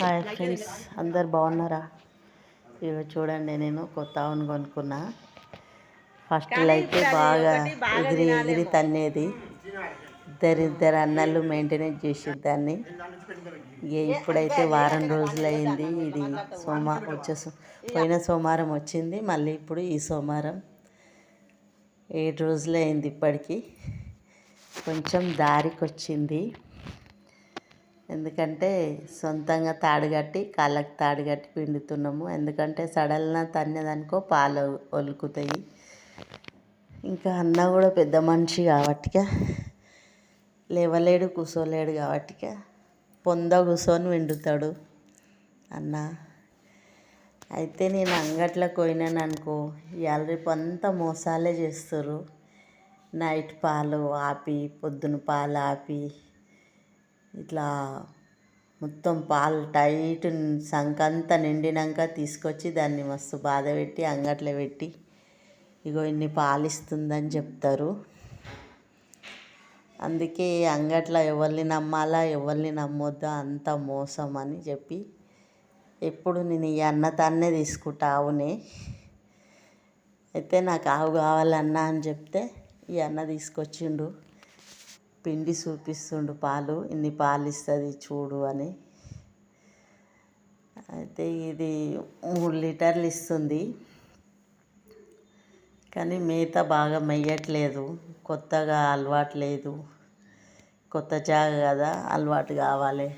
Hi friends, అందరు బాగున్నారా? ఇవి చూడండి, నేను కొత్త ఆవును కొనుక్కున్నా. ఫస్ట్లో అయితే బాగా ఎగిరి ఎగిరి తన్నేది. ఇద్దరు అన్నలు మెయింటెనెన్స్ చేసేదాన్ని. ఇప్పుడైతే వారం రోజులు అయింది. ఇది పోయిన సోమవారం వచ్చింది, మళ్ళీ ఇప్పుడు ఈ సోమవారం 7 రోజులు అయింది. ఇప్పటికీ కొంచెం దారికి వచ్చింది. ఎందుకంటే సొంతంగా తాడుగట్టి కాళ్ళకి తాడుగట్టి పిండుతున్నాము. ఎందుకంటే సడల్న తన్నేదనుకో పాలు ఒలుకుతాయి. ఇంకా అన్న కూడా పెద్ద మనిషి కాబట్టిగా లేవలేడు, కూర్చోలేడు కాబట్టిగా పొంద కూర్చొని పిండుతాడు అన్న. అయితే నేను అంగట్లోకి పోయినాను అనుకో, ఇవాళ రేపు అంతా మోసాలే చేస్తారు. నైట్ పాలు ఆపి, పొద్దున పాలు ఆపి, ఇట్లా మొత్తం పాలు టైట్ సంకంతా నిండినాక తీసుకొచ్చి దాన్ని మస్తు బాధ పెట్టి అంగట్లో పెట్టి ఇగో ఇన్ని పాలు ఇస్తుందని చెప్తారు. అందుకే అంగట్లో ఎవరిని నమ్మాలా ఎవరిని నమ్మొద్దా అంత మోసం అని చెప్పి ఎప్పుడు నేను ఈ అన్న తాన్నే తీసుకుంటా ఆవునే. అయితే నాకు ఆవు కావాలన్నా అని చెప్తే ఈ అన్న తీసుకొచ్చిండు, పిండి చూపిస్తుండు, పాలు ఇన్ని పాలు ఇస్తుంది చూడు అని. అయితే ఇది 3 లీటర్లు ఇస్తుంది. కానీ మేత బాగా మెయ్యట్లేదు, కొత్తగా అలవాటు లేదు. కొత్త జాగ కదా, అలవాటు కావాలి.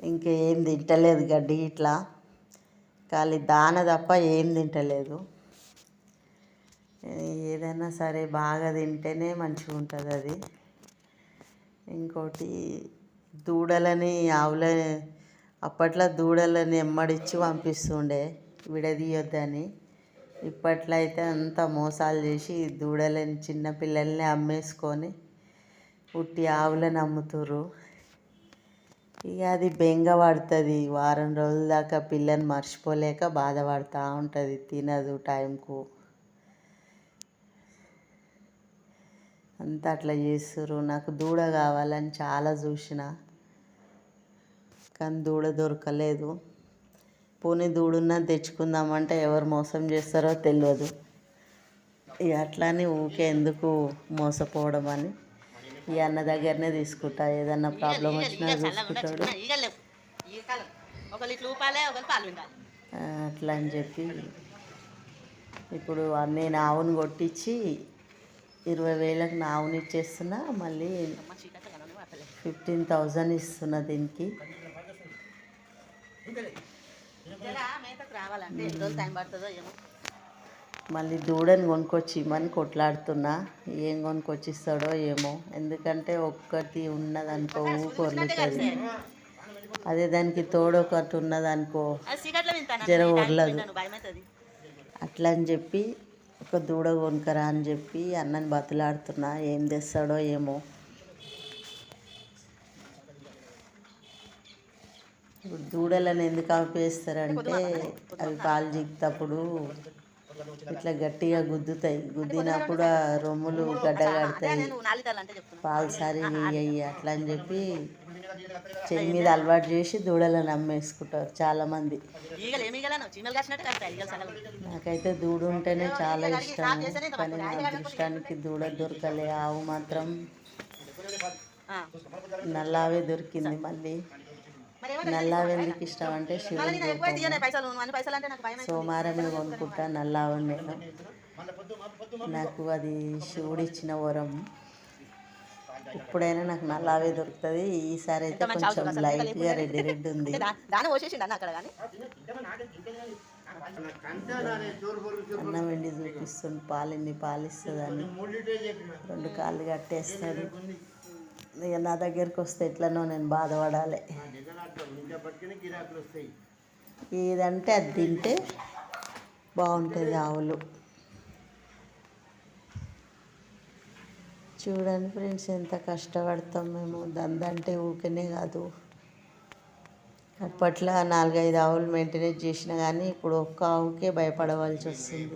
ఇంకేం తింటలేదు గడ్డి ఇట్లా, ఖాళీ దాన తప్ప ఏం తింటలేదు. ఏదైనా సరే బాగా తింటేనే మంచిగా ఉంటుంది అది. ఇంకోటి దూడలని అప్పట్లో దూడలని ఎమ్మడిచ్చి పంపిస్తుండే విడదీయొద్దని. ఇప్పట్లో అయితే అంతా మోసాలు చేసి దూడలని చిన్నపిల్లల్ని అమ్మేసుకొని పుట్టి ఆవులను అమ్ముతుర్రు. ఇక అది బెంగ పడుతుంది. వారం రోజుల దాకా పిల్లని మర్చిపోలేక బాధపడుతూ ఉంటుంది, తినదు టైంకు. అంతా అట్లా చేస్తుర్రు. నాకు దూడ కావాలని చాలా చూసిన, కానీ దూడ దొరకలేదు. పోనీ దూడున్నా తెచ్చుకుందామంటే ఎవరు మోసం చేస్తారో తెలియదు. ఇక అట్లానే ఊకే ఎందుకు మోసపోవడం అని ఈ అన్న దగ్గరనే తీసుకుంటా. ఏదన్నా ప్రాబ్లం వచ్చినా చూసుకుంటాడు. అట్లా అని చెప్పి ఇప్పుడు నేను ఆవును కొట్టించి 20,000కి నా ఆవుని ఇచ్చేస్తున్నా. మళ్ళీ 15,000 ఇస్తున్నా దీనికి. మళ్ళీ దూడని కొనుక్కొచ్చి ఇమ్మని కొట్లాడుతున్నా. ఏం కొనుక్కొచ్చిస్తాడో ఏమో. ఎందుకంటే ఒక్కటి ఉన్నదనుకో ఊకొర్లుతుంది. అదే దానికి తోడు ఒకటి ఉన్నదనుకో జర ఊర్లదు. అట్లా అని చెప్పి ఒక దూడ కొనుక్కరా అని చెప్పి అన్నని బతులాడుతున్నా. ఏం తెస్తాడో ఏమో. ఇప్పుడు దూడలను ఎందుకు ఆపేస్తారంటే అవి పాలు జిక్తప్పుడు ఇట్లా గట్టిగా గుద్దుతాయి. గుద్దినప్పుడు ఆ రొమ్ములు గడ్డ కడతాయి, పాలు సరిగా ఇయ్యి. అట్లా అని చెప్పి చెయ్యి మీద అలవాటు చేసి దూడలను అమ్మేసుకుంటారు చాలామంది. నాకైతే దూడ ఉంటేనే చాలా ఇష్టం, కానీ నా అదృష్టానికి దూడ దొరకలే. ఆవు మాత్రం నల్లావే దొరికింది. మళ్ళీ నల్లావు ఎందుకు ఇష్టం అంటే శివుని సోమవారమే కొనుక్కుంటా నల్లావని నేను. నాకు అది శివుడు ఇచ్చిన వరం. ఎప్పుడైనా నాకు నల్లావే దొరుకుతుంది. ఈసారి అయితే కొంచెం లైట్గా రెడ్ ఉంది. అన్నం వెండి చూపిస్తుంది, పాలు పాలిస్తుందని 2 కాళ్ళు కట్టేస్తుంది. ఇక నా దగ్గరికి వస్తే ఎట్లనో నేను బాధపడాలి. ఏదంటే అది తింటే బాగుంటుంది ఆవులు. చూడండి ఫ్రెండ్స్, ఎంత కష్టపడతాం మేము. దందంటే ఊకనే కాదు. అప్పట్లో 4-5 ఆవులు మెయింటెనెన్స్ చేసినా కానీ ఇప్పుడు ఒక్క ఆవుకే భయపడవలసి వస్తుంది.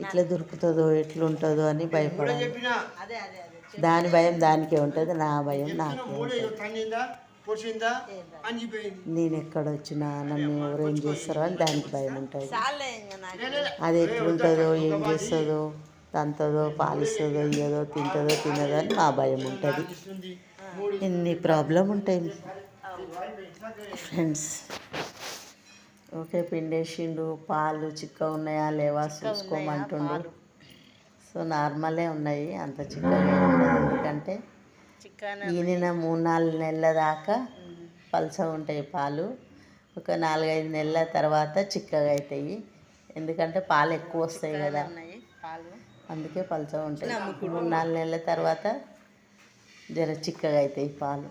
ఇట్లా దొరుకుతుందో ఎట్లుంటుందో అని భయపడాలి. దాని భయం దానికే ఉంటుంది, నా భయం నాకే ఉంటుంది. నేను ఎక్కడ వచ్చినా నన్ను ఎవరేం చేస్తారో అని దానికి భయం ఉంటుంది. అది ఎట్లుంటుందో, ఏం చేస్తుందో, తంతుందో, పాలిస్తుందో, ఇయ్యదో, తింటుందో, తినదో అని మా భయం ఉంటుంది. ఇన్ని ప్రాబ్లం ఉంటాయి ఫ్రెండ్స్. ఓకే, పిండేసిండు. పాలు చిక్కగా ఉన్నాయా లేవా చూసుకోమంటుండు. సో నార్మలే ఉన్నాయి, అంత చిక్కగా ఉండదు. ఎందుకంటే ఈయన 3-4 నెలల దాకా పల్చగా ఉంటాయి పాలు. ఒక 4-5 నెలల తర్వాత చిక్కగా అవుతాయి. ఎందుకంటే పాలు ఎక్కువ వస్తాయి కదా, అందుకే పల్చగా ఉంటాయి. 3-4 నెలల తర్వాత జర చిక్కగా అవుతాయి పాలు.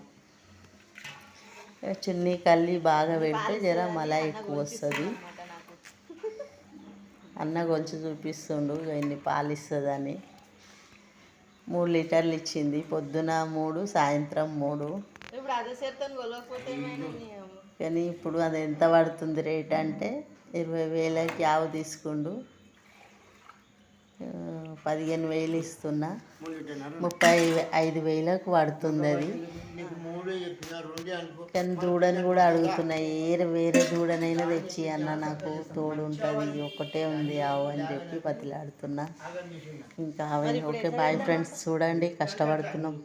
చున్నీ కల్లి బాగా పెడితే జర మళ్ళీ ఎక్కువ వస్తుంది. అన్న కొంచెం చూపిస్తుండు ఎన్ని పాలు ఇస్తుందని. 3 లీటర్లు ఇచ్చింది. పొద్దున 3, సాయంత్రం 3. కానీ ఇప్పుడు అది ఎంత పడుతుంది రేట్ అంటే 20,000కి ఆవు తీసుకుండు. 15,000 ఇస్తున్నా, 35,000కు పడుతుంది అది. కానీ దూడని కూడా అడుగుతున్నాయి, వేరే దూడనైనా తెచ్చి అన్న నాకు తోడు ఉంటుంది, ఒకటే ఉంది ఆవు అని చెప్పి బతిలాడుతున్నా. ఇంకా ఓకే బాయ్ ఫ్రెండ్స్, చూడండి కష్టపడుతున్నాం.